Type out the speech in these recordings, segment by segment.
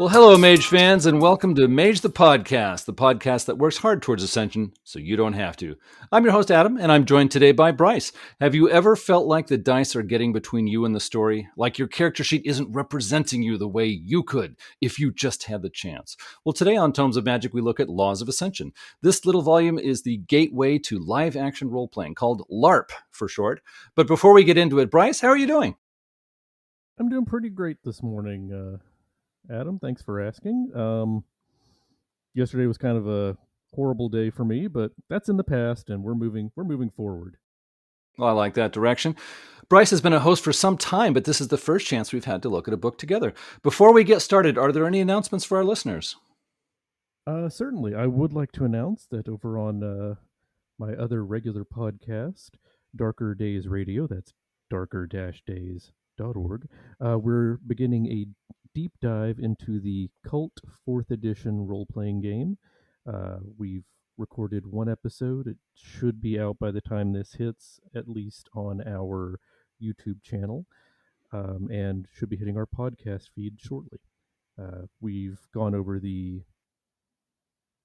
Well, hello, Mage fans, and welcome to Mage the podcast that works hard towards ascension so you don't have to. I'm your host, Adam, and I'm joined today by Bryce. Have you ever felt like the dice are getting between you and the story? Like your character sheet isn't representing you the way you could if you just had the chance? Well, today on Tomes of Magic, we look at Laws of Ascension. This little volume is the gateway to live-action role-playing, called LARP for short. But before we get into it, Bryce, how are you doing? I'm doing pretty great this morning, Adam. Thanks for asking. Yesterday was kind of a horrible day for me, but that's in the past, and we're moving forward. Well, I like that direction. Bryce has been a host for some time, but this is the first chance we've had to look at a book together. Before we get started, are there any announcements for our listeners? Certainly. I would like to announce that over on my other regular podcast, Darker Days Radio, that's darker-days.org, we're beginning a deep dive into the KULT 4th edition role-playing game. We've recorded one episode. It should be out by the time this hits, at least on our YouTube channel, and should be hitting our podcast feed shortly. We've gone over the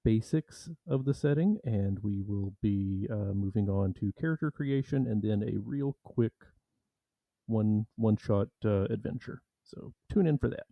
basics of the setting, and we will be moving on to character creation and then a real quick one-shot adventure. So tune in for that.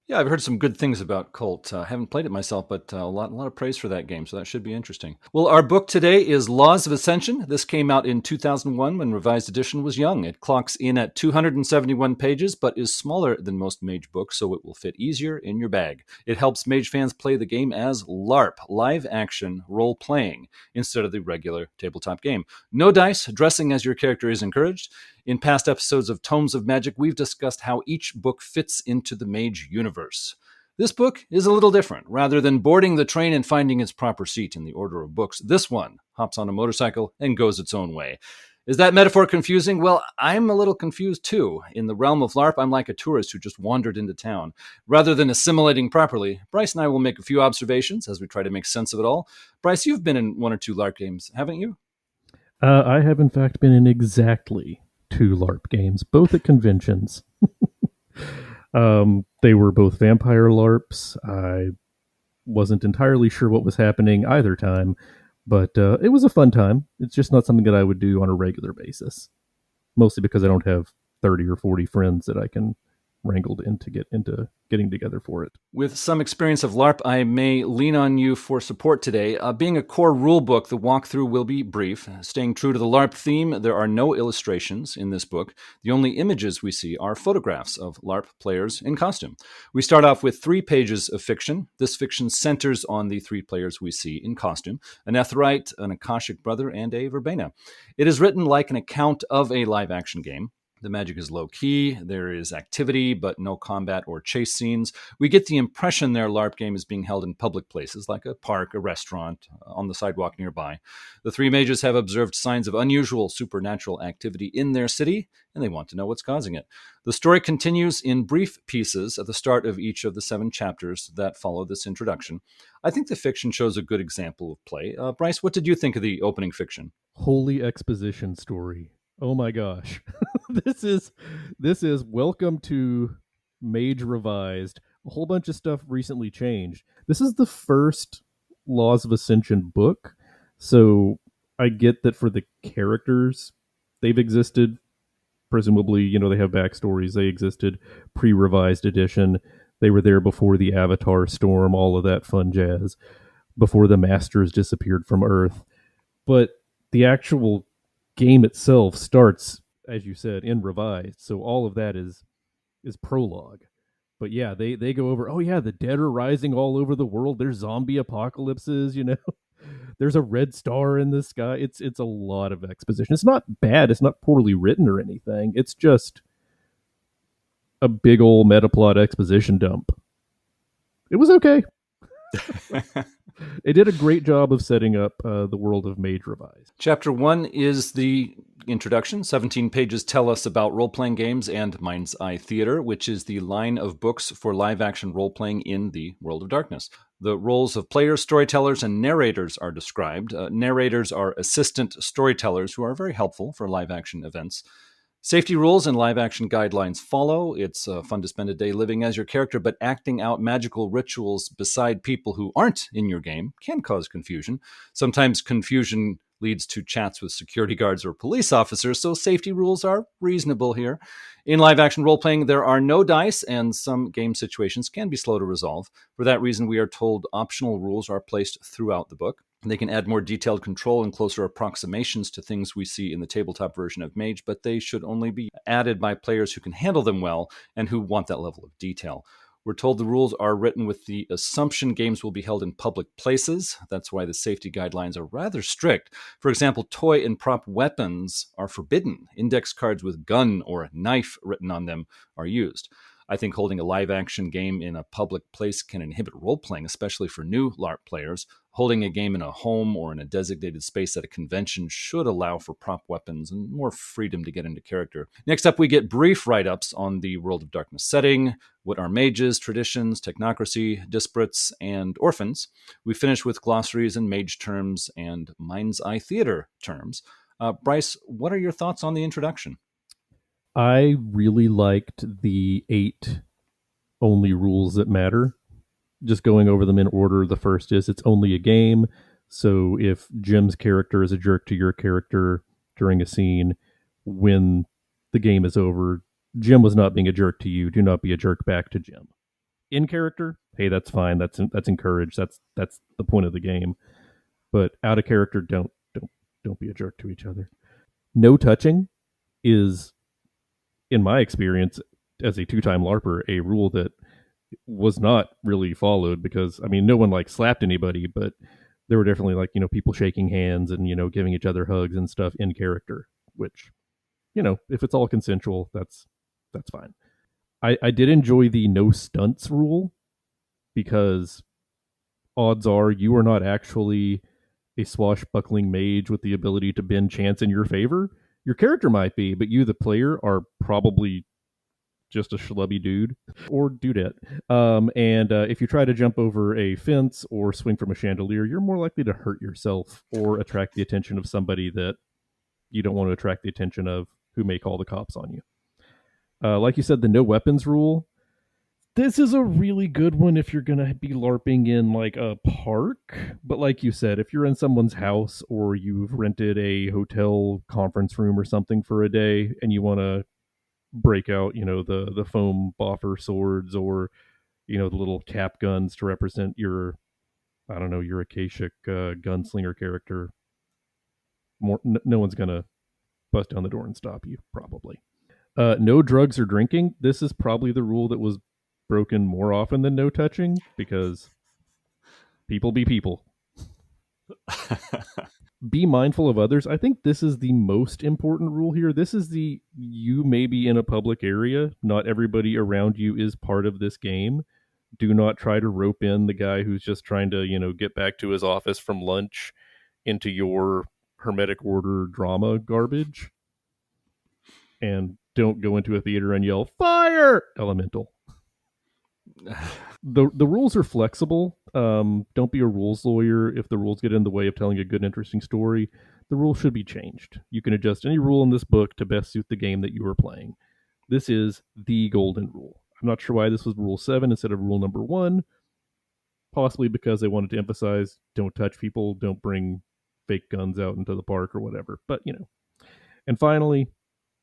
Yeah, I've heard some good things about KULT. I haven't played it myself, but a lot of praise for that game, so that should be interesting. Well, our book today is Laws of Ascension. This came out in 2001 when Revised Edition was young. It clocks in at 271 pages, but is smaller than most Mage books, so it will fit easier in your bag. It helps Mage fans play the game as LARP, live-action role-playing, instead of the regular tabletop game. No dice, dressing as your character is encouraged. In past episodes of Tomes of Magic, we've discussed how each book fits into the Mage universe. This book is a little different. Rather than boarding the train and finding its proper seat in the order of books, this one hops on a motorcycle and goes its own way. Is that metaphor confusing? Well, I'm a little confused too. In the realm of LARP, I'm like a tourist who just wandered into town. Rather than assimilating properly, Bryce and I will make a few observations as we try to make sense of it all. Bryce, you've been in one or two LARP games, haven't you? I have, in fact, been in exactly 2 LARP games, both at conventions. They were both vampire LARPs. I wasn't entirely sure what was happening either time, but it was a fun time. It's just not something that I would do on a regular basis, mostly because I don't have 30 or 40 friends that I can wrangle into getting together for it. With some experience of LARP, I may lean on you for support today. Being a core rulebook, the walkthrough will be brief. Staying true to the LARP theme, there are no illustrations in this book. The only images we see are photographs of LARP players in costume. We start off with 3 pages of fiction. This fiction centers on the 3 players we see in costume: an Etherite, an Akashic brother, and a Verbena. It is written like an account of a live-action game. The magic is low-key, there is activity, but no combat or chase scenes. We get the impression their LARP game is being held in public places, like a park, a restaurant, on the sidewalk nearby. The 3 mages have observed signs of unusual supernatural activity in their city, and they want to know what's causing it. The story continues in brief pieces at the start of each of the 7 chapters that follow this introduction. I think the fiction shows a good example of play. Bryce, what did you think of the opening fiction? Holy exposition story. Oh my gosh. This is welcome to Mage Revised. A whole bunch of stuff recently changed. This is the first Laws of Ascension book, so I get that for the characters, they've existed. Presumably, they have backstories. They existed pre-revised edition. They were there before the Avatar storm, all of that fun jazz, before the Masters disappeared from Earth. But the actual game itself starts, as you said, in revised, so all of that is prologue. But yeah, they go over, oh yeah, the dead are rising all over the world. There's zombie apocalypses, there's a red star in the sky. It's a lot of exposition. It's not bad. It's not poorly written or anything. It's just a big old metaplot exposition dump. It was okay. It did a great job of setting up the world of Mage Revised. Chapter 1 is the introduction. 17 pages tell us about role-playing games and Mind's Eye Theater, which is the line of books for live-action role-playing in the World of Darkness. The roles of players, storytellers, and narrators are described. Narrators are assistant storytellers who are very helpful for live-action events. Safety rules and live action guidelines follow. It's fun to spend a day living as your character, but acting out magical rituals beside people who aren't in your game can cause confusion. Sometimes confusion leads to chats with security guards or police officers, so safety rules are reasonable here. In live action role playing, there are no dice, and some game situations can be slow to resolve. For that reason, we are told optional rules are placed throughout the book. They can add more detailed control and closer approximations to things we see in the tabletop version of Mage, but they should only be added by players who can handle them well and who want that level of detail. We're told the rules are written with the assumption games will be held in public places. That's why the safety guidelines are rather strict. For example, toy and prop weapons are forbidden. Index cards with gun or knife written on them are used. I think holding a live action game in a public place can inhibit role playing, especially for new LARP players. Holding a game in a home or in a designated space at a convention should allow for prop weapons and more freedom to get into character. Next up, we get brief write-ups on the World of Darkness setting, what are mages, traditions, technocracy, disparates, and orphans. We finish with glossaries and mage terms and mind's eye theater terms. Bryce, what are your thoughts on the introduction? I really liked the 8 only rules that matter. Just going over them in order, the first is it's only a game. So if Jim's character is a jerk to your character during a scene, when the game is over, Jim was not being a jerk to you. Do not be a jerk back to Jim. In character, hey, that's fine. That's encouraged. That's the point of the game. But out of character, don't be a jerk to each other. No touching is, in my experience as a 2-time LARPer, a rule that was not really followed because, I mean, no one like slapped anybody, but there were definitely like, people shaking hands and, giving each other hugs and stuff in character, which, if it's all consensual, that's fine. I did enjoy the no stunts rule because odds are you are not actually a swashbuckling mage with the ability to bend chance in your favor. Your character might be, but you, the player, are probably just a schlubby dude or dudette. And if you try to jump over a fence or swing from a chandelier, you're more likely to hurt yourself or attract the attention of somebody that you don't want to attract the attention of, who may call the cops on you. Like you said, the no weapons rule. This is a really good one if you're going to be LARPing in like a park. But like you said, if you're in someone's house or you've rented a hotel conference room or something for a day and you want to break out, the foam boffer swords or, the little cap guns to represent your, I don't know, your Akashic gunslinger character, no one's going to bust down the door and stop you, probably. No drugs or drinking. This is probably the rule that was broken more often than no touching because people be people. Be mindful of others. I think this is the most important rule here. This is you may be in a public area. Not everybody around you is part of this game. Do not try to rope in the guy who's just trying to, get back to his office from lunch into your hermetic order drama garbage. And don't go into a theater and yell, "Fire!" Elemental. The rules are flexible. Don't be a rules lawyer. If the rules get in the way of telling a good, interesting story, the rules should be changed. You can adjust any rule in this book to best suit the game that you are playing. This is the golden rule. I'm not sure why this was rule 7 instead of rule number 1. Possibly because they wanted to emphasize don't touch people, don't bring fake guns out into the park or whatever. But, And finally,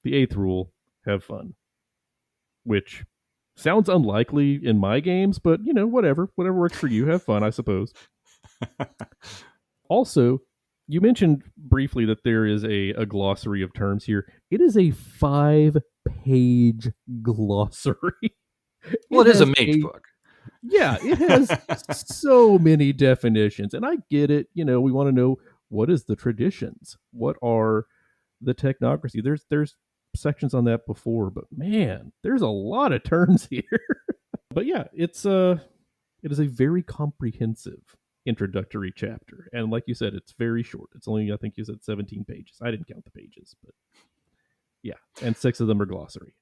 the 8th rule, have fun. Which sounds unlikely in my games, but whatever works for you. Have fun, I suppose. Also, you mentioned briefly that there is a glossary of terms here. It is a 5-page glossary. Well, it is a mage book. Yeah, it has so many definitions, and I get it. We want to know, what is the traditions? What are the technocracy? There's sections on that before, but man, there's a lot of terms here. But yeah, it is a very comprehensive introductory chapter, and like you said, it's very short. It's only, I think you said 17 pages. I didn't count the pages, but yeah, and 6 of them are glossary.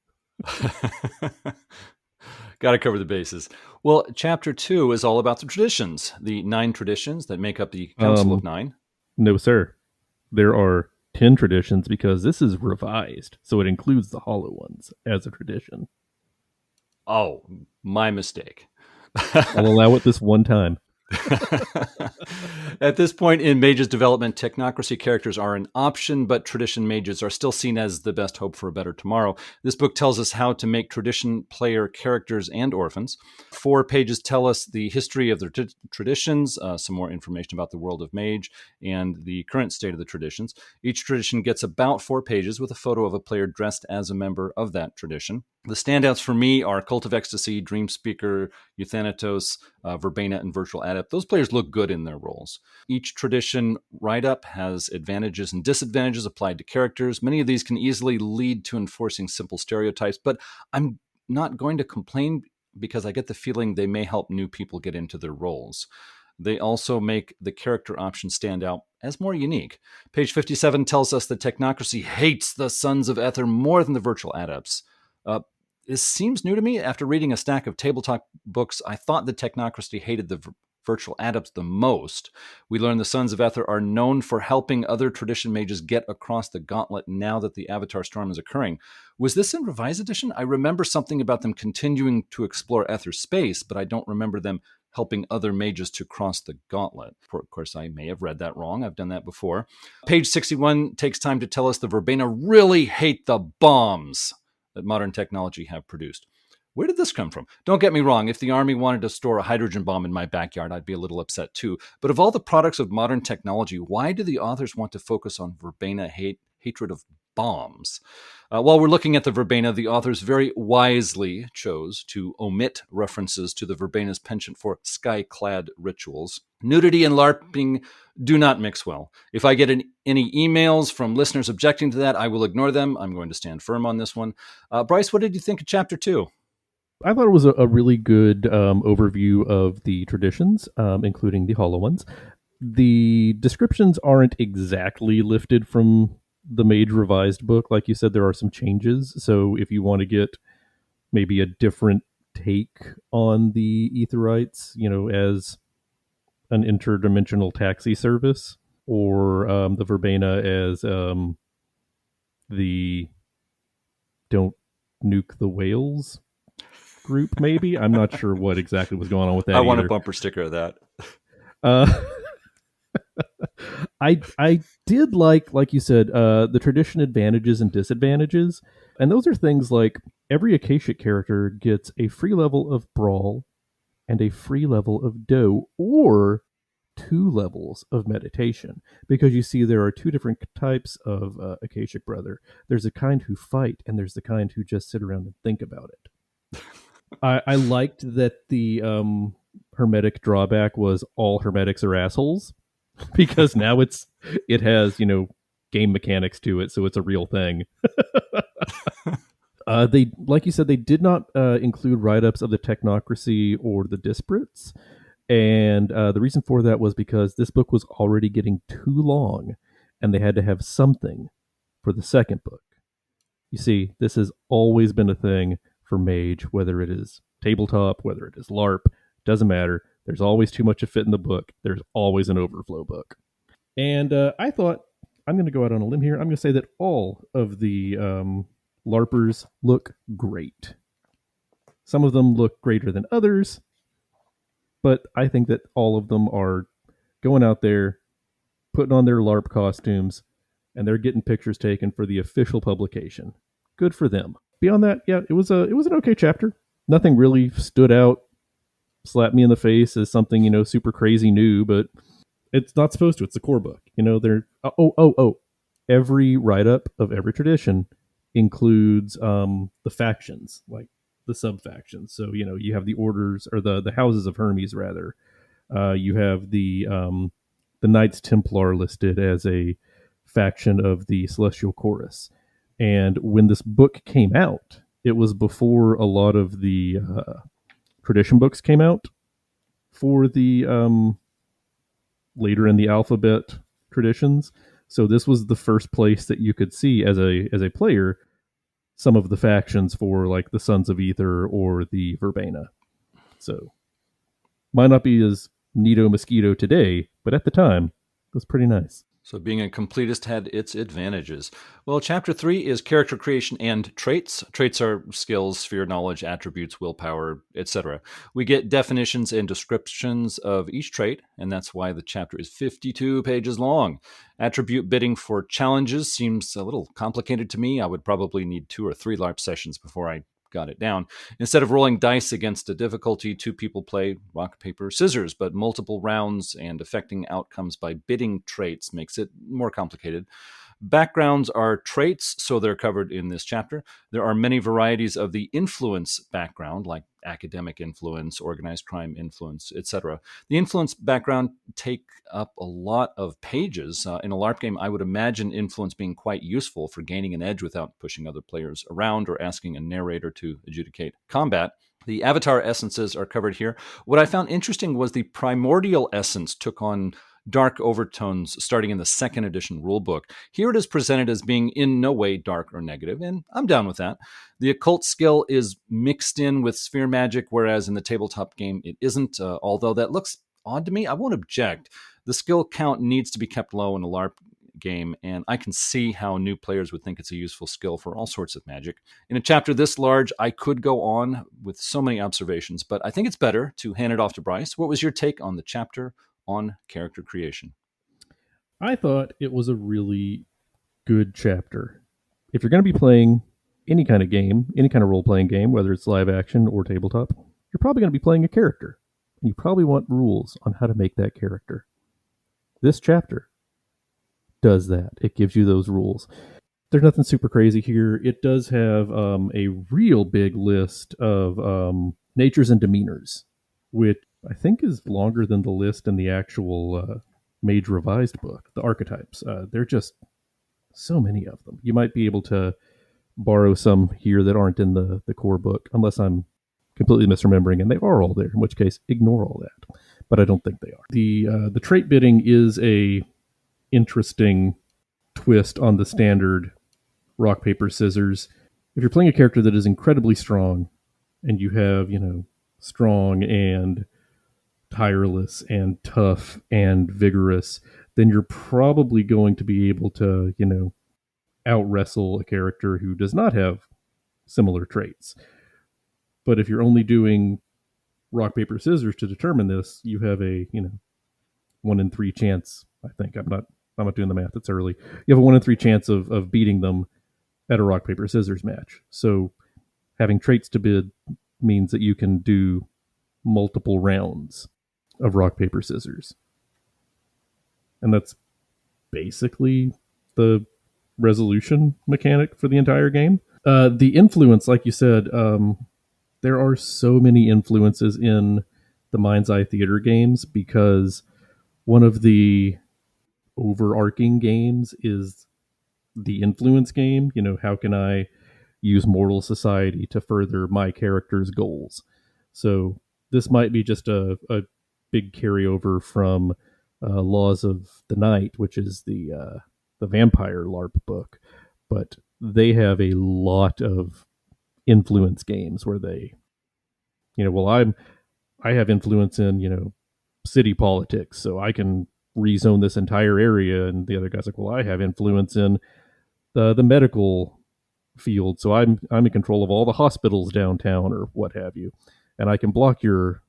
Got to cover the bases. Well, chapter 2 is all about the traditions, the 9 traditions that make up the Council of 9. No, sir. There are 10 traditions because this is revised, so it includes the hollow ones as a tradition. Oh, my mistake. I'll allow it this one time. At this point in Mage's development, technocracy characters are an option, but tradition mages are still seen as the best hope for a better tomorrow. This book tells us how to make tradition player characters and orphans. 4 pages tell us the history of the traditions, some more information about the world of Mage, and the current state of the traditions. Each tradition gets about 4 pages with a photo of a player dressed as a member of that tradition. The standouts for me are Cult of Ecstasy, Dream Speaker, Euthanatos, Verbena, and Virtual Adept. Those players look good in their roles. Each tradition write-up has advantages and disadvantages applied to characters. Many of these can easily lead to enforcing simple stereotypes, but I'm not going to complain because I get the feeling they may help new people get into their roles. They also make the character option stand out as more unique. Page 57 tells us that technocracy hates the Sons of Ether more than the Virtual Adepts. This seems new to me. After reading a stack of tabletop books, I thought the technocracy hated the Virtual Adepts the most. We learn the Sons of Ether are known for helping other tradition mages get across the gauntlet now that the Avatar Storm is occurring. Was this in Revised Edition? I remember something about them continuing to explore Ether space, but I don't remember them helping other mages to cross the gauntlet. Of course, I may have read that wrong. I've done that before. Page 61 takes time to tell us the Verbena really hate the bombs that modern technology have produced. Where did this come from? Don't get me wrong. If the army wanted to store a hydrogen bomb in my backyard, I'd be a little upset too. But of all the products of modern technology, why do the authors want to focus on Verbena hatred of bombs? While we're looking at the Verbena, the authors very wisely chose to omit references to the Verbena's penchant for sky-clad rituals. Nudity and LARPing do not mix well. If I get any emails from listeners objecting to that, I will ignore them. I'm going to stand firm on this one. Bryce, what did you think of Chapter 2? I thought it was a really good overview of the traditions, including the hollow ones. The descriptions aren't exactly lifted from the Mage revised book. Like you said, there are some changes. So if you want to get maybe a different take on the Etherites, as an interdimensional taxi service, or the Verbena as the don't nuke the whales group, maybe. I'm not sure what exactly was going on with that. I want a bumper sticker of that. I did like you said, the tradition advantages and disadvantages, and those are things like every Akashic character gets a free level of Brawl and a free level of Doe, or 2 levels of meditation, because you see there are 2 different types of Akashic brother. There's a kind who fight, and there's the kind who just sit around and think about it. I liked that the hermetic drawback was all hermetics are assholes, because now it has game mechanics to it, so it's a real thing. They, like you said, they did not include write-ups of the technocracy or the disparates, and the reason for that was because this book was already getting too long, and they had to have something for the second book. You see, this has always been a thing for Mage, whether it is tabletop, whether it is LARP, doesn't matter. There's always too much to fit in the book. There's always an overflow book. And I thought, I'm going to go out on a limb here. I'm going to say that all of the LARPers look great. Some of them look greater than others, but I think that all of them are going out there, putting on their LARP costumes, and they're getting pictures taken for the official publication. Good for them. Beyond that, yeah, it was an okay chapter. Nothing really stood out, slapped me in the face as something super crazy new, but it's not supposed to. It's the core book. They're every write-up of every tradition includes the factions, like the sub-factions. So you have the orders, or the houses of Hermes, rather. You have the Knights Templar listed as a faction of the Celestial Chorus. And when this book came out, it was before a lot of the tradition books came out for the later in the alphabet traditions. So this was the first place that you could see as a player some of the factions for like the Sons of Ether or the Verbena. So might not be as neato mosquito today, but at the time it was pretty nice. So being a completist had its advantages. Well, chapter 3 is character creation and traits. Traits are skills, sphere knowledge, attributes, willpower, etc. We get definitions and descriptions of each trait, and that's why the chapter is 52 pages long. Attribute bidding for challenges seems a little complicated to me. I would probably need 2 or 3 LARP sessions before I got it down. Instead of rolling dice against a difficulty, 2 people play rock, paper, scissors, but multiple rounds and affecting outcomes by bidding traits makes it more complicated. Backgrounds are traits, so they're covered in this chapter. There are many varieties of the influence background, like academic influence, organized crime influence, etc. The influence background take up a lot of pages. In a LARP game, I would imagine influence being quite useful for gaining an edge without pushing other players around or asking a narrator to adjudicate combat. The avatar essences are covered here. What I found interesting was the primordial essence took on dark overtones starting in the second edition rulebook. Here it is presented as being in no way dark or negative, and I'm down with that. The occult skill is mixed in with sphere magic, whereas in the tabletop game it isn't, although that looks odd to me. I won't object. The skill count needs to be kept low in a LARP game, and I can see how new players would think it's a useful skill for all sorts of magic. In a chapter this large, I could go on with so many observations, but I think it's better to hand it off to Bryce. What was your take on the chapter on character creation? I thought it was a really good chapter. If you're going to be playing any kind of game, any kind of role-playing game, whether it's live action or tabletop, you're probably going to be playing a character. And you probably want rules on how to make that character. This chapter does that. It gives you those rules. There's nothing super crazy here. It does have a real big list of natures and demeanors, which I think is longer than the list in the actual Mage revised book, the archetypes. There are just so many of them. You might be able to borrow some here that aren't in the core book, unless I'm completely misremembering and they are all there, in which case ignore all that. But I don't think they are. The trait bidding is a interesting twist on the standard rock, paper, scissors. If you're playing a character that is incredibly strong and you have, strong and tireless and tough and vigorous, then you're probably going to be able to, out wrestle a character who does not have similar traits. But if you're only doing rock, paper, scissors to determine this, you have a, 1 in 3 chance. I think I'm not doing the math. It's early. You have a 1 in 3 chance of beating them at a rock, paper, scissors match. So having traits to bid means that you can do multiple rounds of rock, paper, scissors. And that's basically the resolution mechanic for the entire game. The influence, like you said, there are so many influences in the Mind's Eye Theater games because one of the overarching games is the influence game. How can I use mortal society to further my character's goals? So this might be just a big carryover from Laws of the Night, which is the vampire LARP book, but they have a lot of influence games where they, I have influence in city politics, so I can rezone this entire area, and the other guy's like, well, I have influence in the medical field, so I'm in control of all the hospitals downtown or what have you, and I can block your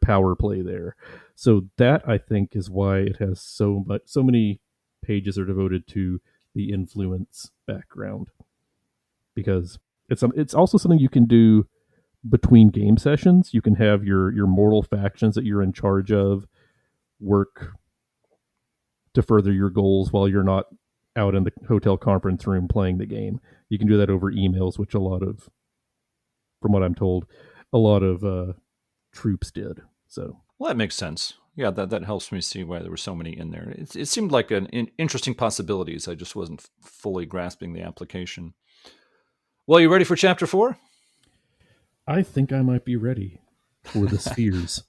power play there. So that, I think, is why it has so many pages are devoted to the influence background, because it's also something you can do between game sessions. You can have your mortal factions that you're in charge of work to further your goals while you're not out in the hotel conference room playing the game. You can do that over emails, which from what I'm told, a lot of troops did. So, well, that makes sense. Yeah, that helps me see why there were so many in there. It seemed like an interesting possibilities. I just wasn't fully grasping the application. Well, you ready for chapter 4? I think I might be ready for the spheres.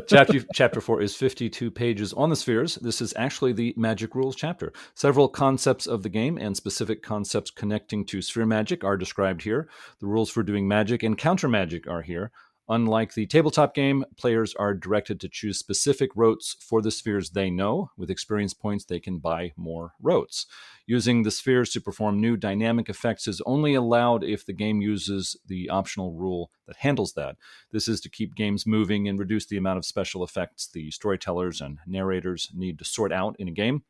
Chapter 4 is 52 pages on the spheres. This is actually the magic rules chapter. Several concepts of the game and specific concepts connecting to sphere magic are described here. The rules for doing magic and counter magic are here. Unlike the tabletop game, players are directed to choose specific rotes for the spheres they know. With experience points, they can buy more rotes. Using the spheres to perform new dynamic effects is only allowed if the game uses the optional rule that handles that. This is to keep games moving and reduce the amount of special effects the storytellers and narrators need to sort out in a game.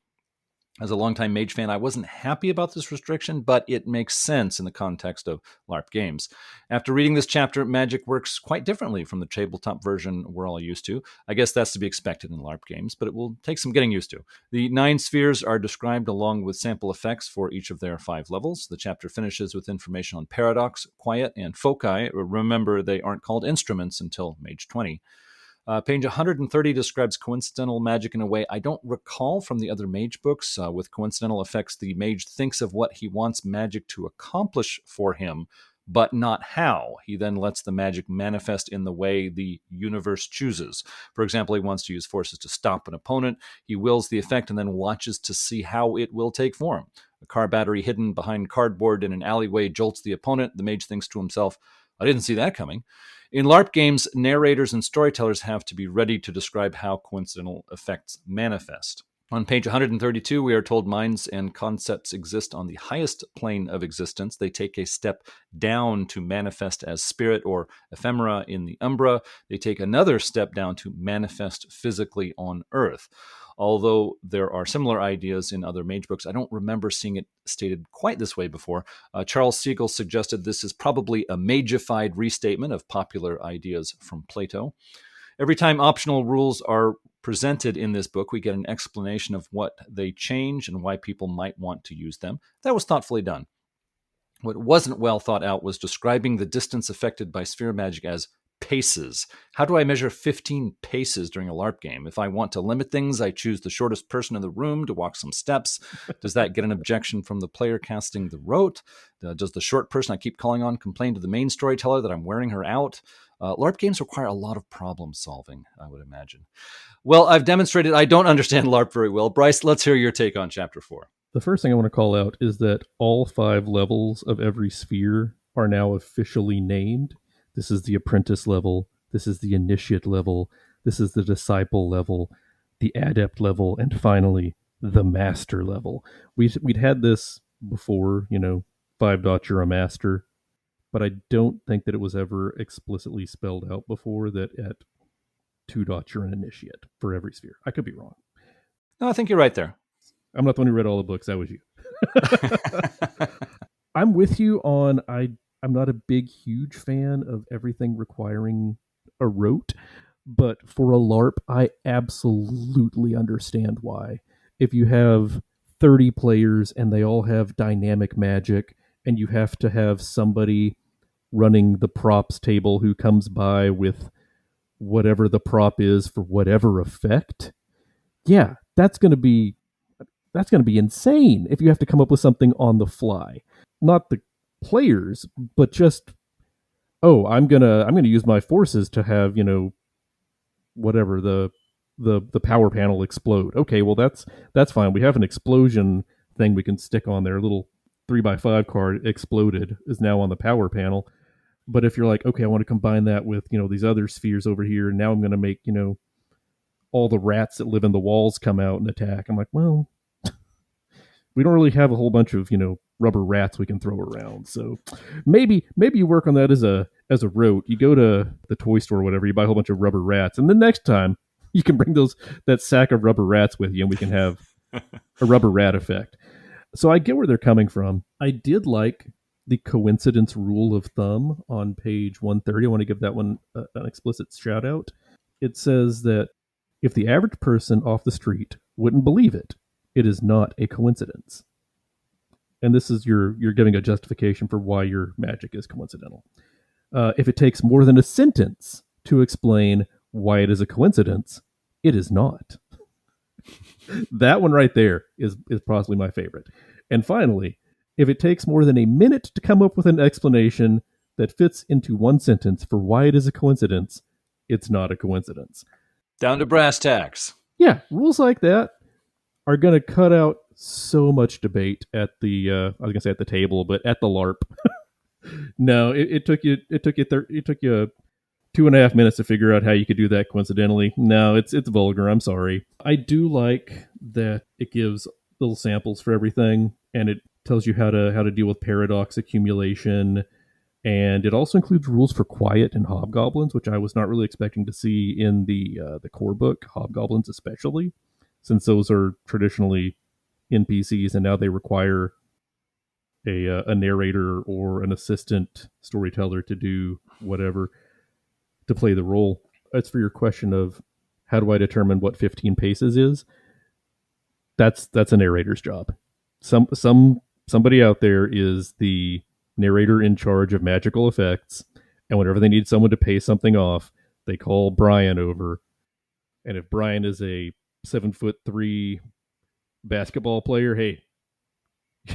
As a longtime Mage fan, I wasn't happy about this restriction, but it makes sense in the context of LARP games. After reading this chapter, magic works quite differently from the tabletop version we're all used to. I guess that's to be expected in LARP games, but it will take some getting used to. The 9 spheres are described along with sample effects for each of their 5 levels. The chapter finishes with information on paradox, quiet, and foci. Remember, they aren't called instruments until Mage 20. Page 130 describes coincidental magic in a way I don't recall from the other Mage books. With coincidental effects, the Mage thinks of what he wants magic to accomplish for him, but not how. He then lets the magic manifest in the way the universe chooses. For example, he wants to use forces to stop an opponent. He wills the effect and then watches to see how it will take form. A car battery hidden behind cardboard in an alleyway jolts the opponent. The Mage thinks to himself, I didn't see that coming. In LARP games, narrators and storytellers have to be ready to describe how coincidental effects manifest. On page 132, we are told minds and concepts exist on the highest plane of existence. They take a step down to manifest as spirit or ephemera in the Umbra. They take another step down to manifest physically on Earth. Although there are similar ideas in other Mage books, I don't remember seeing it stated quite this way before. Charles Siegel suggested this is probably a Mageified restatement of popular ideas from Plato. Every time optional rules are presented in this book, we get an explanation of what they change and why people might want to use them. That was thoughtfully done. What wasn't well thought out was describing the distance affected by sphere magic as paces. How do I measure 15 paces during a LARP game? If I want to limit things, I choose the shortest person in the room to walk some steps. Does that get an objection from the player casting the rote? Does the short person I keep calling on complain to the main storyteller that I'm wearing her out? LARP games require a lot of problem solving, I would imagine. Well, I've demonstrated I don't understand LARP very well. Bryce, let's hear your take on Chapter 4. The first thing I want to call out is that all 5 levels of every sphere are now officially named. This is the apprentice level. This is the initiate level. This is the disciple level, the adept level, and finally, the master level. We'd had this before, 5 dots, you're a master, but I don't think that it was ever explicitly spelled out before that at 2 dots, you're an initiate for every sphere. I could be wrong. No, I think you're right there. I'm not the one who read all the books. That was you. I'm with you on I'm not a big, huge fan of everything requiring a rote, but for a LARP, I absolutely understand why. If you have 30 players and they all have dynamic magic, and you have to have somebody running the props table who comes by with whatever the prop is for whatever effect, yeah, that's going to be insane if you have to come up with something on the fly. Not the players, but just, I'm gonna use my forces to have whatever the power panel explode. Okay, well that's fine. We have an explosion thing we can stick on there. A little 3x5 card exploded is now on the power panel. But if you're like, okay, I want to combine that with these other spheres over here, and now I'm going to make all the rats that live in the walls come out and attack. I'm like, well, we don't really have a whole bunch of rubber rats we can throw around. So maybe you work on that as a rote. You go to the toy store or whatever, you buy a whole bunch of rubber rats, and the next time you can bring that sack of rubber rats with you, and we can have a rubber rat effect. So I get where they're coming from. I did like the coincidence rule of thumb on page 130. I want to give that one an explicit shout out. It says that if the average person off the street wouldn't believe it, it is not a coincidence. And this is you're giving a justification for why your magic is coincidental. If it takes more than a sentence to explain why it is a coincidence, it is not. That one right there is possibly my favorite. And finally, if it takes more than a minute to come up with an explanation that fits into one sentence for why it is a coincidence, it's not a coincidence. Down to brass tacks. Yeah, rules like that are going to cut out so much debate at the I was going to say at the table, but at the LARP. No, it took you 2.5 minutes to figure out how you could do that coincidentally. No, it's vulgar. I'm sorry. I do like that it gives little samples for everything, and it tells you how to deal with paradox accumulation, and it also includes rules for quiet and hobgoblins, which I was not really expecting to see in the core book. Hobgoblins, especially, since those are traditionally NPCs, and now they require a narrator or an assistant storyteller to do whatever to play the role. As for your question of how do I determine what 15 paces is, that's a narrator's job. Somebody out there is the narrator in charge of magical effects, and whenever they need someone to pay something off, they call Brian over. And if Brian is a 7'3" basketball player, hey,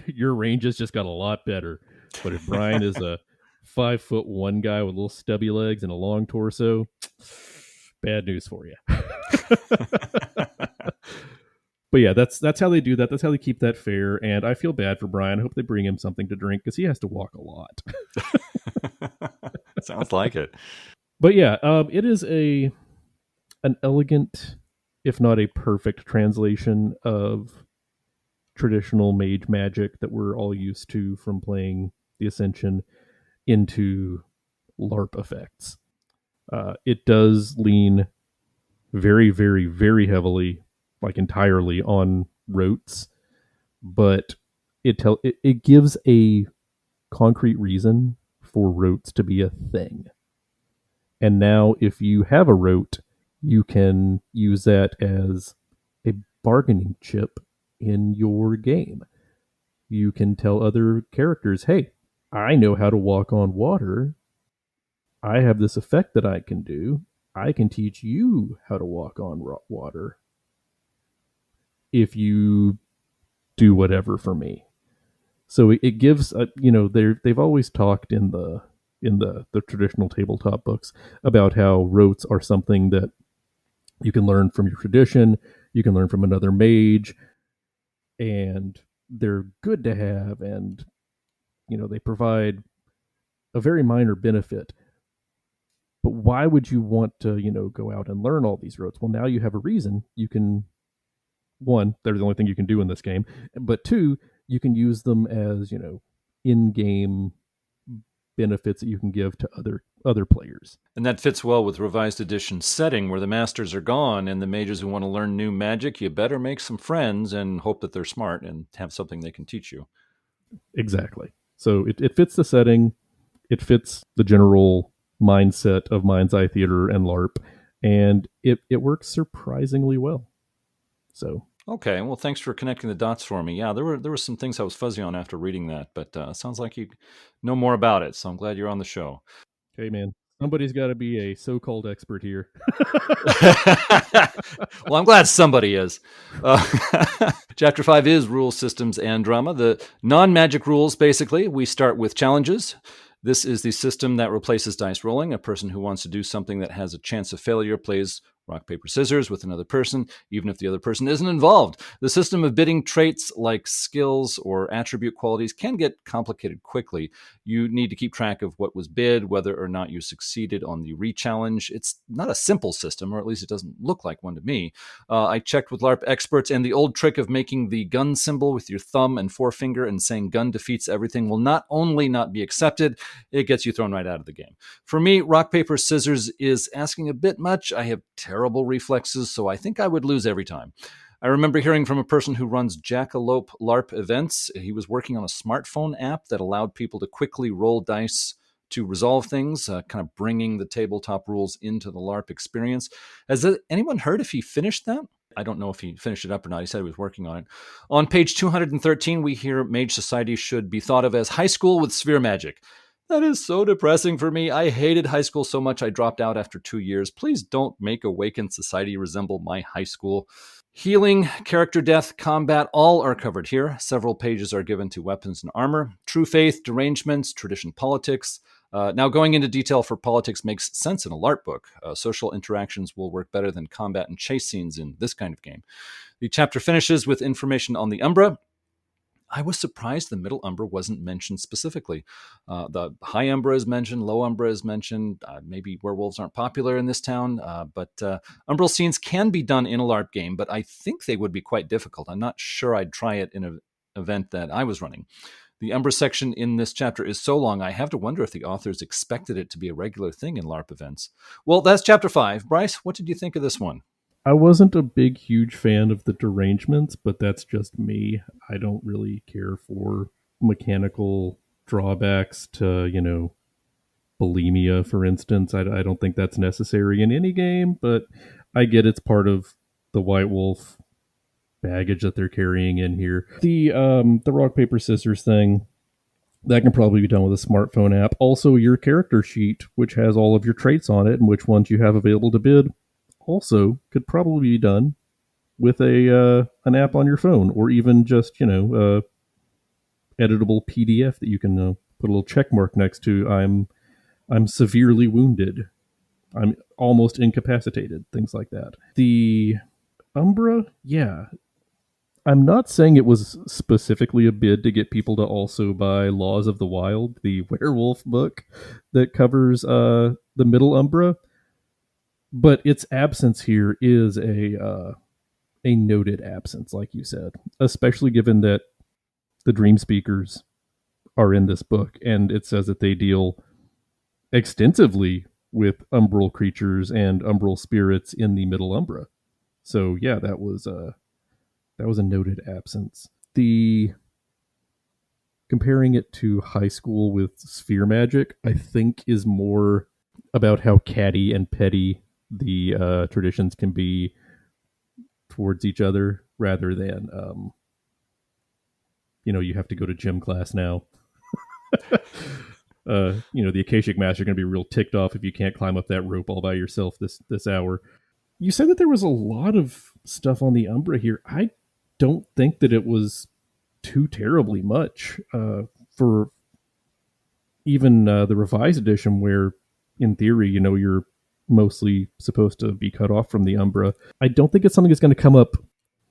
your range has just got a lot better. But if Brian is a 5'1" guy with little stubby legs and a long torso, bad news for you. But yeah, that's how they do that. That's how they keep that fair. And I feel bad for Brian. I hope they bring him something to drink because he has to walk a lot. Sounds like it. But yeah, it is an elegant, if not a perfect, translation of traditional mage magic that we're all used to from playing the Ascension into LARP effects. It does lean very, very, very heavily, like entirely, on rotes, but it gives a concrete reason for rotes to be a thing. And now, if you have a rote, you can use that as a bargaining chip in your game. You can tell other characters, hey, I know how to walk on water. I have this effect that I can do. I can teach you how to walk on water if you do whatever for me. So it gives, they've always talked in the traditional tabletop books about how rotes are something that you can learn from your tradition, you can learn from another mage, and they're good to have, and they provide a very minor benefit. But why would you want to go out and learn all these rotes? Well, now you have a reason. You can, one, they're the only thing you can do in this game, but two, you can use them as in-game benefits that you can give to other players. And that fits well with Revised Edition setting where the masters are gone and the mages who want to learn new magic, you better make some friends and hope that they're smart and have something they can teach you. Exactly. So it fits the setting. It fits the general mindset of Mind's Eye Theater and LARP, and it works surprisingly well. So okay, well, thanks for connecting the dots for me. Yeah, there were some things I was fuzzy on after reading that, but sounds like you know more about it. So I'm glad you're on the show. hey, man, somebody's got to be a so-called expert here. Well, I'm glad somebody is. Chapter 5 is rules, systems, and drama. The non-magic rules, basically, we start with challenges. This is the system that replaces dice rolling. A person who wants to do something that has a chance of failure plays rock, paper, scissors with another person, even if the other person isn't involved. The system of bidding traits like skills or attribute qualities can get complicated quickly. You need to keep track of what was bid, whether or not you succeeded on the re-challenge. It's not a simple system, or at least it doesn't look like one to me. I checked with LARP experts, and the old trick of making the gun symbol with your thumb and forefinger and saying gun defeats everything will not only not be accepted, it gets you thrown right out of the game. For me, rock, paper, scissors is asking a bit much. I have terrible reflexes, so I think I would lose every time. I remember hearing from a person who runs Jackalope LARP events. He was working on a smartphone app that allowed people to quickly roll dice to resolve things, kind of bringing the tabletop rules into the LARP experience. Has anyone heard if he finished that? I don't know if he finished it up or not. He said he was working on it. On page 213, we hear Mage Society should be thought of as high school with sphere magic. That is so depressing for me. I hated high school so much I dropped out after 2 years. Please don't make Awakened Society resemble my high school. Healing, character death, combat, all are covered here. Several pages are given to weapons and armor. True faith, derangements, tradition politics. Now, going into detail for politics makes sense in a LARP book. Social interactions will work better than combat and chase scenes in this kind of game. The chapter finishes with information on the Umbra. I was surprised the middle Umbra wasn't mentioned specifically. The high Umbra is mentioned, low Umbra is mentioned. Maybe werewolves aren't popular in this town, but umbral scenes can be done in a LARP game, but I think they would be quite difficult. I'm not sure I'd try it in an event that I was running. The Umbra section in this chapter is so long, I have to wonder if the authors expected it to be a regular thing in LARP events. Well, that's chapter 5. Bryce, what did you think of this one? I wasn't a big, huge fan of the derangements, but that's just me. I don't really care for mechanical drawbacks to, bulimia, for instance. I don't think that's necessary in any game, but I get it's part of the White Wolf baggage that they're carrying in here. The rock paper scissors thing, that can probably be done with a smartphone app. Also, your character sheet, which has all of your traits on it and which ones you have available to bid, also could probably be done with a an app on your phone, or even just editable PDF that you can put a little check mark next to. I'm severely wounded. I'm almost incapacitated. Things like that. The Umbra, yeah. I'm not saying it was specifically a bid to get people to also buy Laws of the Wild, the werewolf book that covers the middle Umbra, but its absence here is a noted absence, like you said, especially given that the Dream Speakers are in this book, and it says that they deal extensively with umbral creatures and umbral spirits in the Middle Umbra. So yeah, that was a noted absence. The comparing it to high school with sphere magic, I think, is more about how catty and petty the traditions can be towards each other, rather than you have to go to gym class now. The Akashic Master are going to be real ticked off if you can't climb up that rope all by yourself this hour. You said that there was a lot of stuff on the Umbra here. I don't think that it was too terribly much for even the revised edition, where in theory, you're mostly supposed to be cut off from the Umbra. I don't think it's something that's going to come up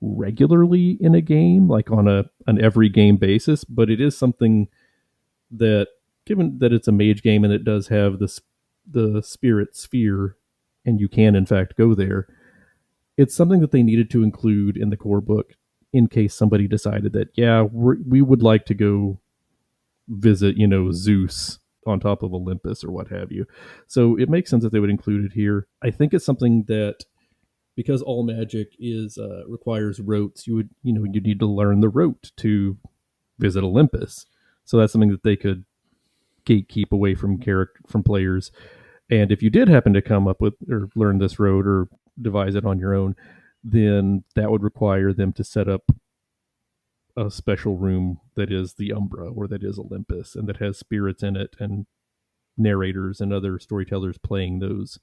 regularly in a game, like on an every game basis, but it is something that, given that it's a mage game and it does have the spirit sphere, and you can in fact go there, it's something that they needed to include in the core book in case somebody decided that, yeah, we would like to go visit, Zeus on top of Olympus or what have you. So it makes sense that they would include it here. I think it's something that, because all magic is requires rotes, you need to learn the rote to visit Olympus. So that's something that they could gatekeep away from players. And if you did happen to come up with or learn this rote or devise it on your own, then that would require them to set up a special room that is the Umbra, or that is Olympus, and that has spirits in it and narrators and other storytellers playing those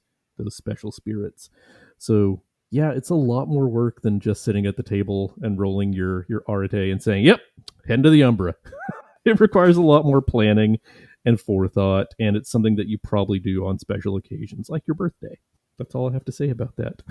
special spirits. So yeah, it's a lot more work than just sitting at the table and rolling your arete and saying, "Yep, head to the Umbra." It requires a lot more planning and forethought, and it's something that you probably do on special occasions, like your birthday. That's all I have to say about that.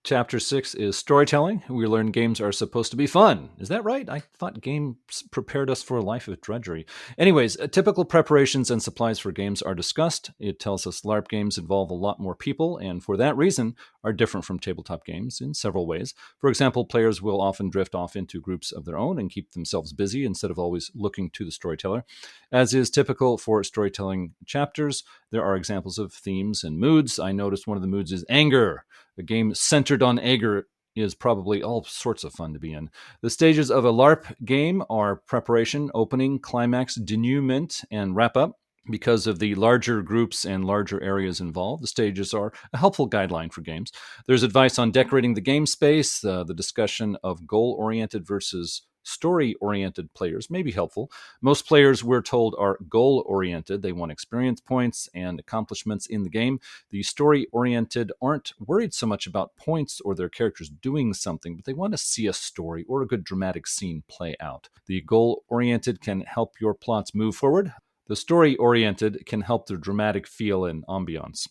Chapter 6 is storytelling. We learn games are supposed to be fun. Is that right? I thought games prepared us for a life of drudgery. Anyways, typical preparations and supplies for games are discussed. It tells us LARP games involve a lot more people, and for that reason are different from tabletop games in several ways. For example, players will often drift off into groups of their own and keep themselves busy instead of always looking to the storyteller. As is typical for storytelling chapters, there are examples of themes and moods. I noticed one of the moods is anger. A game centered on anger is probably all sorts of fun to be in. The stages of a LARP game are preparation, opening, climax, denouement, and wrap up. Because of the larger groups and larger areas involved, the stages are a helpful guideline for games. There's advice on decorating the game space. The discussion of goal-oriented versus story-oriented players may be helpful. Most players, we're told, are goal-oriented. They want experience points and accomplishments in the game. The story-oriented aren't worried so much about points or their characters doing something, but they want to see a story or a good dramatic scene play out. The goal-oriented can help your plots move forward. The story-oriented can help the dramatic feel and ambiance.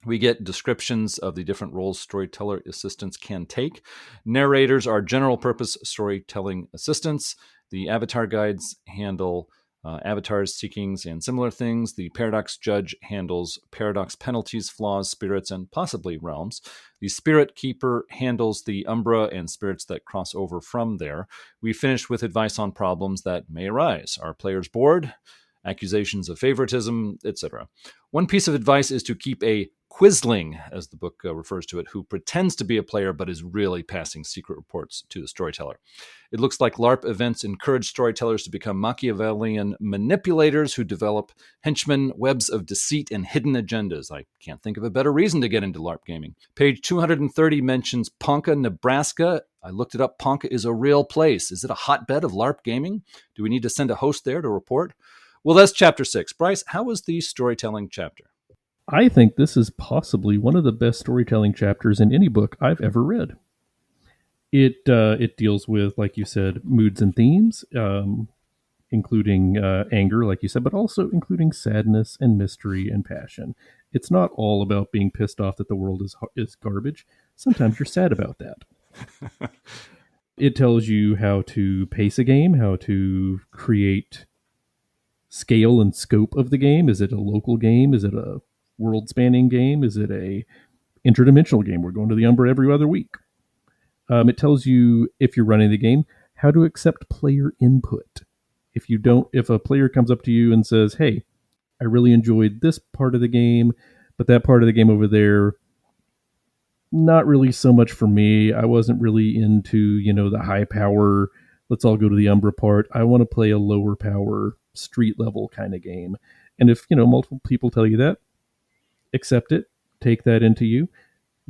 We get descriptions of the different roles storyteller assistants can take. Narrators are general purpose storytelling assistants. The avatar guides handle avatars, seekings, and similar things. The paradox judge handles paradox penalties, flaws, spirits, and possibly realms. The spirit keeper handles the umbra and spirits that cross over from there. We finish with advice on problems that may arise. Are players bored? Accusations of favoritism, etc. One piece of advice is to keep a quisling, as the book refers to it, who pretends to be a player but is really passing secret reports to the storyteller. It looks like LARP events encourage storytellers to become Machiavellian manipulators who develop henchmen, webs of deceit, and hidden agendas. I can't think of a better reason to get into LARP gaming. Page 230 mentions Ponca, Nebraska. I looked it up. Ponca is a real place. Is it a hotbed of LARP gaming? Do we need to send a host there to report? Well, that's chapter 6. Bryce, how was the storytelling chapter? I think this is possibly one of the best storytelling chapters in any book I've ever read. It deals with, like you said, moods and themes, including anger, like you said, but also including sadness and mystery and passion. It's not all about being pissed off that the world is garbage. Sometimes you're sad about that. It tells you how to pace a game, how to create scale and scope of the game. Is it a local game? Is it a world-spanning game? Is it a interdimensional game? We're going to the Umbra every other week. It tells you, if you're running the game, how to accept player input. If a player comes up to you and says, hey, I really enjoyed this part of the game, but that part of the game over there, not really so much for me. I wasn't really into, the high power, let's all go to the Umbra part. I want to play a lower power, street level kind of game. And if, multiple people tell you that, accept it, take that into you.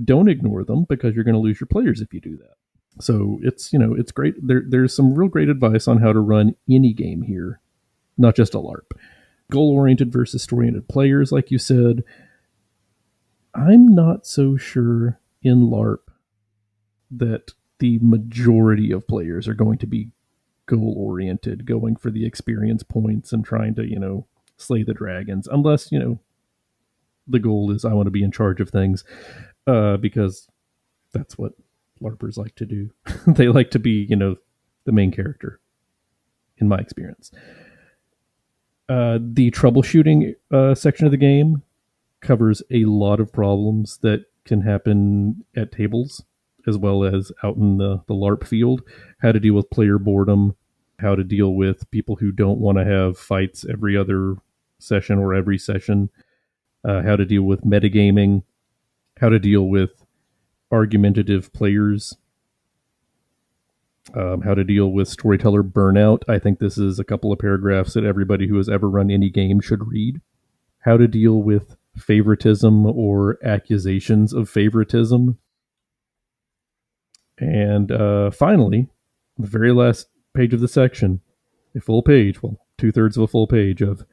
Don't ignore them, because you're going to lose your players if you do that. So it's great. There's some real great advice on how to run any game here, not just a LARP. Goal-oriented versus story-oriented players, like you said. I'm not so sure in LARP that the majority of players are going to be goal-oriented, going for the experience points and trying to, slay the dragons, unless, the goal is I want to be in charge of things, because that's what LARPers like to do. They like to be, the main character, in my experience. The troubleshooting section of the game covers a lot of problems that can happen at tables, as well as out in the LARP field. How to deal with player boredom, how to deal with people who don't want to have fights every other session or every session, how to deal with metagaming, how to deal with argumentative players, how to deal with storyteller burnout. I think this is a couple of paragraphs that everybody who has ever run any game should read. How to deal with favoritism or accusations of favoritism. And finally, the very last page of the section, a full page, well, 2/3 of a full page of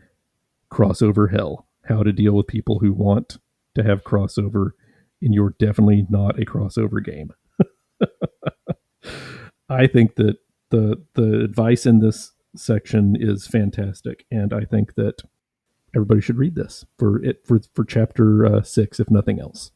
crossover hell. How to deal with people who want to have crossover, and you're definitely not a crossover game. I think that the advice in this section is fantastic, and I think that everybody should read this for chapter 6, if nothing else.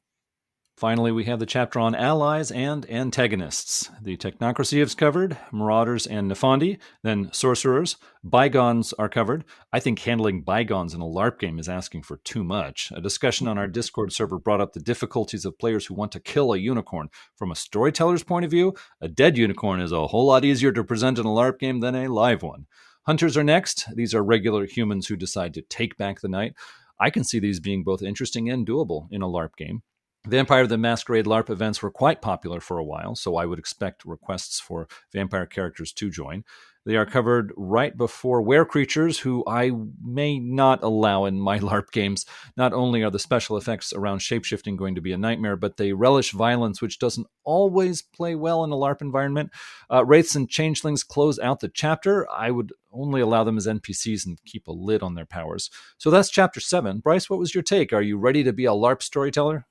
Finally, we have the chapter on allies and antagonists. The technocracy is covered, marauders and Nefandi, then sorcerers. Bygones are covered. I think handling bygones in a LARP game is asking for too much. A discussion on our Discord server brought up the difficulties of players who want to kill a unicorn. From a storyteller's point of view, a dead unicorn is a whole lot easier to present in a LARP game than a live one. Hunters are next. These are regular humans who decide to take back the night. I can see these being both interesting and doable in a LARP game. Vampire the Masquerade LARP events were quite popular for a while, so I would expect requests for vampire characters to join. They are covered right before were creatures, who I may not allow in my LARP games. Not only are the special effects around shapeshifting going to be a nightmare, but they relish violence, which doesn't always play well in a LARP environment. Wraiths and Changelings close out the chapter. I would only allow them as NPCs and keep a lid on their powers. So that's chapter 7. Bryce, what was your take? Are you ready to be a LARP storyteller?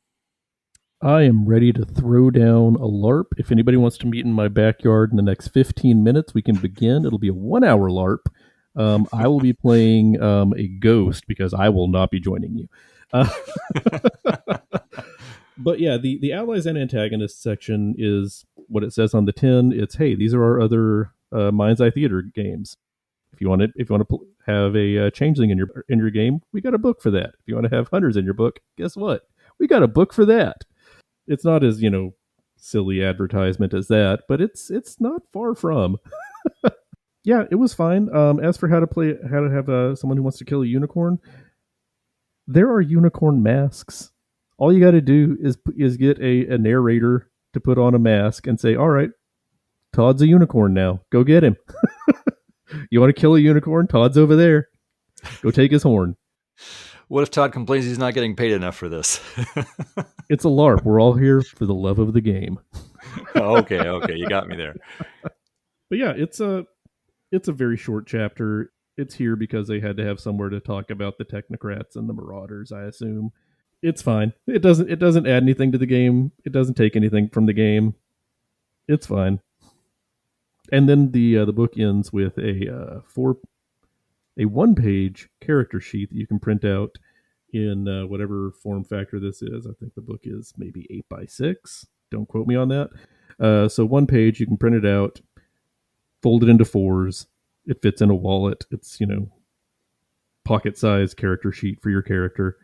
I am ready to throw down a LARP. If anybody wants to meet in my backyard in the next 15 minutes, we can begin. It'll be a 1-hour LARP. I will be playing a ghost, because I will not be joining you. Uh, but yeah, the allies and antagonists section is what it says on the tin. It's, hey, these are our other Mind's Eye Theater games. If you want to have a changeling in your game, we got a book for that. If you want to have hunters in your book, guess what? We got a book for that. It's not as silly advertisement as that, but it's not far from. Yeah, it was fine. As for how to have someone who wants to kill a unicorn, there are unicorn masks. All you got to do is get a narrator to put on a mask and say, "All right, Todd's a unicorn now. Go get him. You want to kill a unicorn? Todd's over there. Go take his horn." What if Todd complains he's not getting paid enough for this? It's a LARP. We're all here for the love of the game. Okay, you got me there. But yeah, it's a very short chapter. It's here because they had to have somewhere to talk about the technocrats and the marauders, I assume. It's fine. It doesn't add anything to the game. It doesn't take anything from the game. It's fine. And then the book ends with a 1-page character sheet that you can print out in whatever form factor this is. I think the book is maybe 8x6. Don't quote me on that. So 1 page, you can print it out, fold it into 4s. It fits in a wallet. It's pocket size character sheet for your character.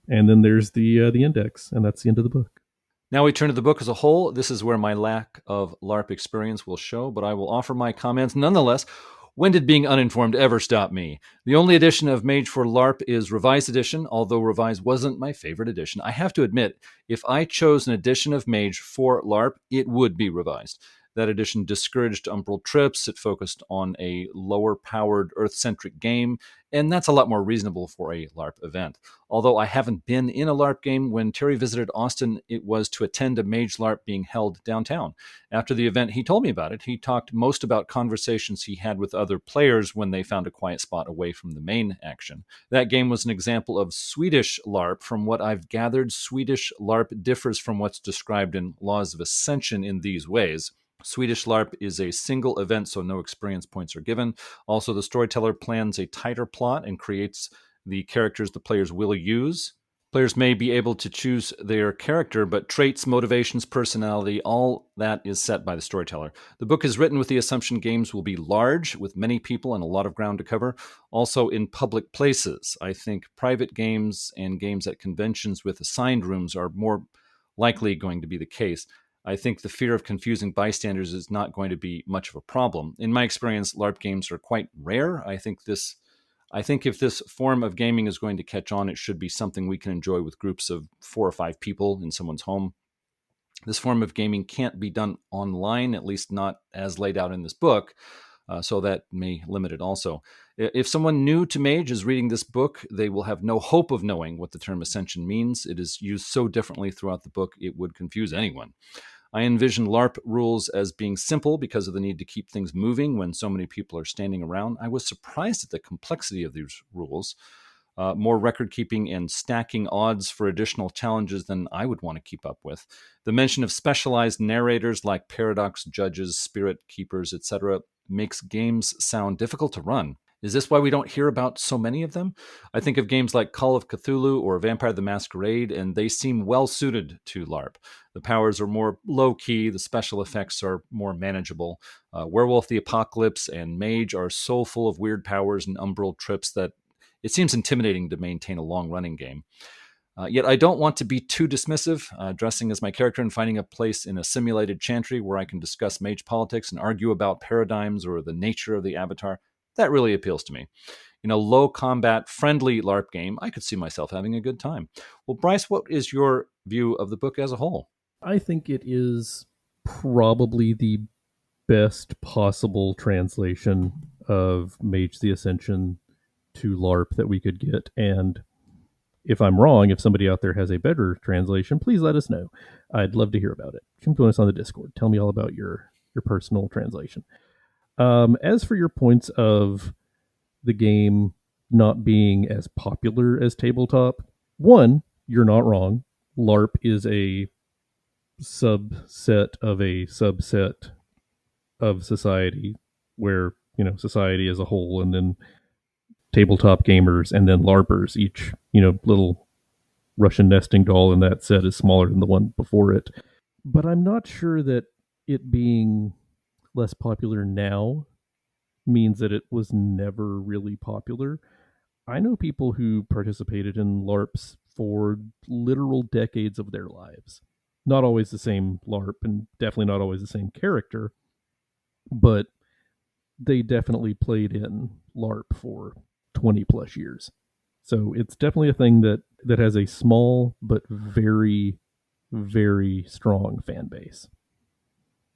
And then there's the index, and that's the end of the book. Now we turn to the book as a whole. This is where my lack of LARP experience will show, but I will offer my comments nonetheless. When did being uninformed ever stop me? The only edition of Mage for LARP is Revised Edition, although Revised wasn't my favorite edition. I have to admit, if I chose an edition of Mage for LARP, it would be Revised. That edition discouraged umbral trips. It focused on a lower-powered, Earth-centric game, and that's a lot more reasonable for a LARP event. Although I haven't been in a LARP game, when Terry visited Austin, it was to attend a Mage LARP being held downtown. After the event, he told me about it. He talked most about conversations he had with other players when they found a quiet spot away from the main action. That game was an example of Swedish LARP. From what I've gathered, Swedish LARP differs from what's described in Laws of Ascension in these ways. Swedish LARP is a single event, so no experience points are given. Also, the storyteller plans a tighter plot and creates the characters the players will use. Players may be able to choose their character, but traits, motivations, personality, all that is set by the storyteller. The book is written with the assumption games will be large, with many people and a lot of ground to cover. Also in public places. I think private games and games at conventions with assigned rooms are more likely going to be the case. I think the fear of confusing bystanders is not going to be much of a problem. In my experience, LARP games are quite rare. I think if this form of gaming is going to catch on, it should be something we can enjoy with groups of 4 or 5 people in someone's home. This form of gaming can't be done online, at least not as laid out in this book, so that may limit it also. If someone new to Mage is reading this book, they will have no hope of knowing what the term Ascension means. It is used so differently throughout the book, it would confuse anyone. I envision LARP rules as being simple because of the need to keep things moving when so many people are standing around. I was surprised at the complexity of these rules. More record keeping and stacking odds for additional challenges than I would want to keep up with. The mention of specialized narrators like paradox judges, spirit keepers, etc. makes games sound difficult to run. Is this why we don't hear about so many of them? I think of games like Call of Cthulhu or Vampire the Masquerade, and they seem well suited to LARP. The powers are more low-key, the special effects are more manageable. Werewolf the Apocalypse and Mage are so full of weird powers and umbral trips that it seems intimidating to maintain a long-running game. Yet I don't want to be too dismissive. Dressing as my character and finding a place in a simulated chantry where I can discuss mage politics and argue about paradigms or the nature of the avatar, that really appeals to me. In a low combat, friendly LARP game, I could see myself having a good time. Well, Bryce, what is your view of the book as a whole? I think it is probably the best possible translation of Mage the Ascension to LARP that we could get. And if I'm wrong, if somebody out there has a better translation, please let us know. I'd love to hear about it. Come join us on the Discord. Tell me all about your personal translation. As for your points of the game not being as popular as tabletop, one, you're not wrong. LARP is a subset of society where, society as a whole, and then tabletop gamers and then LARPers. Each, little Russian nesting doll in that set is smaller than the one before it. But I'm not sure that it being less popular now means that it was never really popular. I know people who participated in LARPs for literal decades of their lives. Not always the same LARP and definitely not always the same character, but they definitely played in LARP for 20 plus years. So it's definitely a thing that has a small but very, very strong fan base.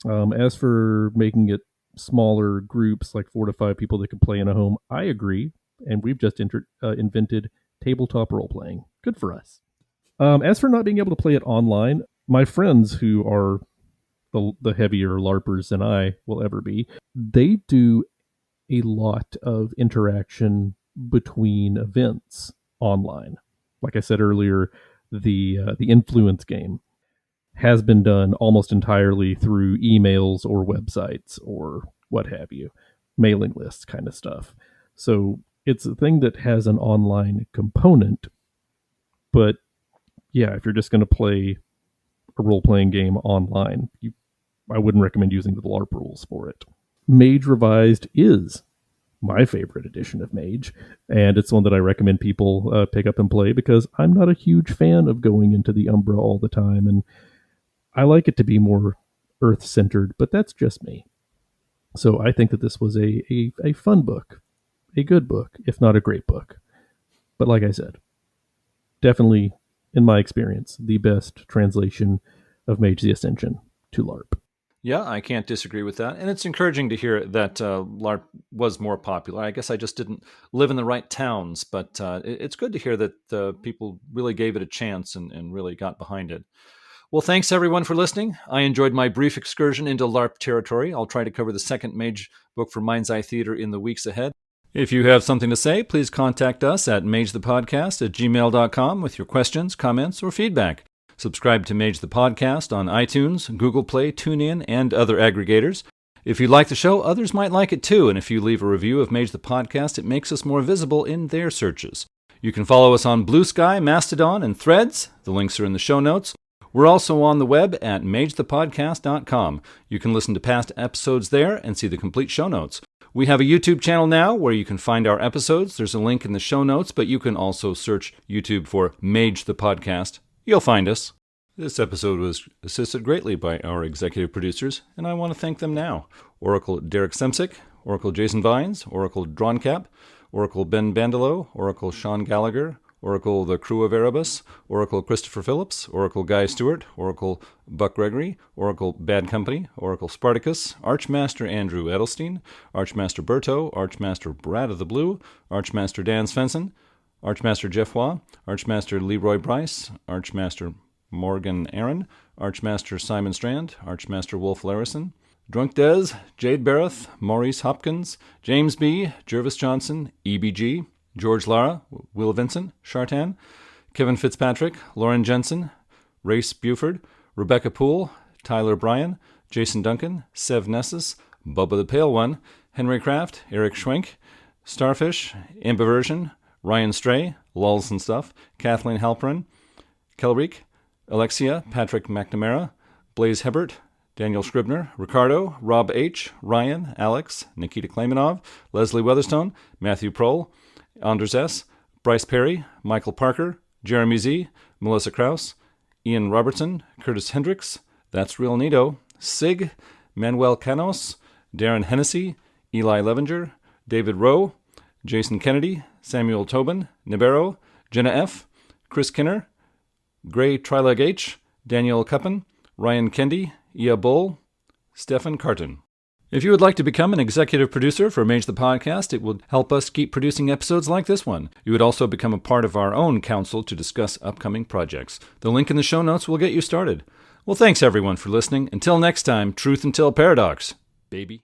As for making it smaller groups, like 4 to 5 people that can play in a home, I agree. And we've just invented tabletop role playing. Good for us. As for not being able to play it online, my friends who are the heavier LARPers than I will ever be, they do a lot of interaction between events online. Like I said earlier, the influence game has been done almost entirely through emails or websites or what have you, mailing lists kind of stuff. So it's a thing that has an online component, but yeah, if you're just going to play a role-playing game online, I wouldn't recommend using the LARP rules for it. Mage Revised is my favorite edition of Mage, and it's one that I recommend people pick up and play because I'm not a huge fan of going into the Umbra all the time, and I like it to be more Earth-centered, but that's just me. So I think that this was a fun book, a good book, if not a great book. But like I said, definitely, in my experience, the best translation of Mage the Ascension to LARP. Yeah, I can't disagree with that. And it's encouraging to hear that LARP was more popular. I guess I just didn't live in the right towns, but it's good to hear that people really gave it a chance and really got behind it. Well, thanks everyone for listening. I enjoyed my brief excursion into LARP territory. I'll try to cover the second Mage book for Mind's Eye Theater in the weeks ahead. If you have something to say, please contact us at magethepodcast@gmail.com with your questions, comments, or feedback. Subscribe to Mage the Podcast on iTunes, Google Play, TuneIn, and other aggregators. If you like the show, others might like it too, and if you leave a review of Mage the Podcast, it makes us more visible in their searches. You can follow us on Bluesky, Mastodon, and Threads. The links are in the show notes. We're also on the web at magethepodcast.com. You can listen to past episodes there and see the complete show notes. We have a YouTube channel now where you can find our episodes. There's a link in the show notes, but you can also search YouTube for Mage the Podcast. You'll find us. This episode was assisted greatly by our executive producers, and I want to thank them now. Oracle Derek Semsick, Oracle Jason Vines, Oracle Droncap, Oracle Ben Bandelow, Oracle Sean Gallagher, Oracle The Crew of Erebus, Oracle Christopher Phillips, Oracle Guy Stewart, Oracle Buck Gregory, Oracle Bad Company, Oracle Spartacus, Archmaster Andrew Edelstein, Archmaster Berto, Archmaster Brad of the Blue, Archmaster Dan Svensson, Archmaster Jeff Waugh, Archmaster Leroy Bryce, Archmaster Morgan Aaron, Archmaster Simon Strand, Archmaster Wolf Larison, Drunk Des, Jade Barrett, Maurice Hopkins, James B., Jervis Johnson, EBG, George Lara, Will Vincent, Chartan, Kevin Fitzpatrick, Lauren Jensen, Race Buford, Rebecca Poole, Tyler Bryan, Jason Duncan, Sev Nessus, Bubba the Pale One, Henry Kraft, Eric Schwenk, Starfish, Imperversion, Ryan Stray, Lulls and Stuff, Kathleen Halpern, Kelrick, Alexia, Patrick McNamara, Blaze Hebert, Daniel Scribner, Ricardo, Rob H., Ryan, Alex, Nikita Klaimanov, Leslie Weatherstone, Matthew Prohl, Anders S., Bryce Perry, Michael Parker, Jeremy Z., Melissa Krause, Ian Robertson, Curtis Hendricks, That's Real Neato, Sig, Manuel Canos, Darren Hennessy, Eli Levenger, David Rowe, Jason Kennedy, Samuel Tobin, Nibero, Jenna F., Chris Kinner, Gray Trilag H., Daniel Cuppen, Ryan Kendi, Ia Bull, Stefan Carton. If you would like to become an executive producer for Mage the Podcast, it would help us keep producing episodes like this one. You would also become a part of our own council to discuss upcoming projects. The link in the show notes will get you started. Well, thanks everyone for listening. Until next time, truth until paradox, baby.